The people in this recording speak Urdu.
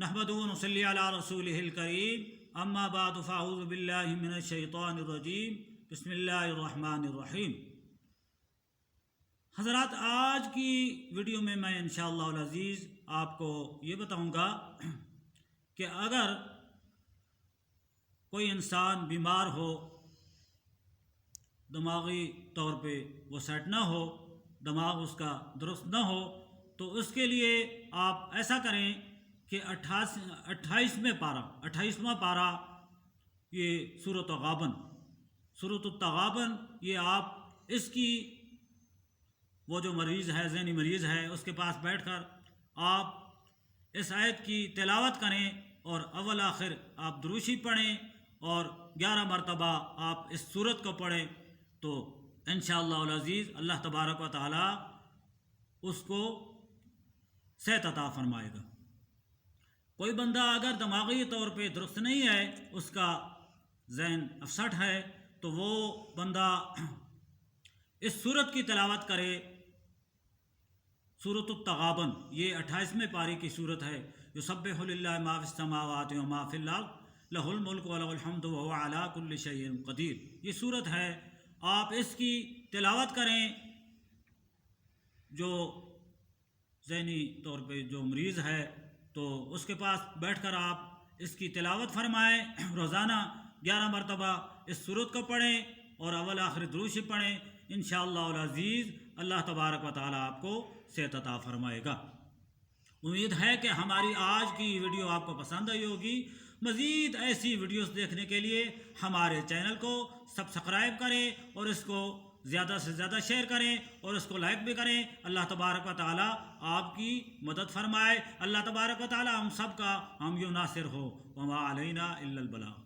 نحمدہ و نصلی علی رسولہ الکریم اما بعد فاعوذ باللہ من الشیطان الرجیم بسم اللہ الرحمن الرحیم۔ حضرات، آج کی ویڈیو میں انشاءاللہ العزیز آپ کو یہ بتاؤں گا کہ اگر کوئی انسان بیمار ہو، دماغی طور پہ وہ سیٹ نہ ہو، دماغ اس کا درست نہ ہو، تو اس کے لیے آپ ایسا کریں کہ 28واں پارہ یہ سورۃ التغابن یہ آپ اس کی وہ جو مریض ہے، ذہنی مریض ہے، اس کے پاس بیٹھ کر آپ اس آیت کی تلاوت کریں اور اول آخر آپ دروشی پڑھیں اور 11 مرتبہ آپ اس سورت کو پڑھیں تو انشاءاللہ العزیز اللہ تبارک و تعالی اس کو صحت عطا فرمائے گا۔ کوئی بندہ اگر دماغی طور پہ درست نہیں ہے، اس کا ذہن افسٹ ہے، تو وہ بندہ اس سورت کی تلاوت کرے۔ سورۃ التغابن یہ 28ویں پاری کی سورت ہے۔ یسبح للہ ما فی السماوات و ما فی الارض لہ الملک و لہ الحمد وہو علی کل شیء قدیر، یہ سورت ہے۔ آپ اس کی تلاوت کریں۔ جو ذہنی طور پہ جو مریض ہے تو اس کے پاس بیٹھ کر آپ اس کی تلاوت فرمائیں، روزانہ 11 مرتبہ اس سورت کو پڑھیں اور اول آخر دروشی پڑھیں۔ انشاءاللہ العزیز اللہ تبارک و تعالی آپ کو صحت عطا فرمائے گا۔ امید ہے کہ ہماری آج کی ویڈیو آپ کو پسند آئی ہوگی۔ مزید ایسی ویڈیوز دیکھنے کے لیے ہمارے چینل کو سبسکرائب کریں اور اس کو زیادہ سے زیادہ شیئر کریں اور اس کو لائک بھی کریں۔ اللہ تبارک و تعالی آپ کی مدد فرمائے۔ اللہ تبارک و تعالی ہم سب کا حامی و ناصر ہو۔ وما علینا الا البلاغ۔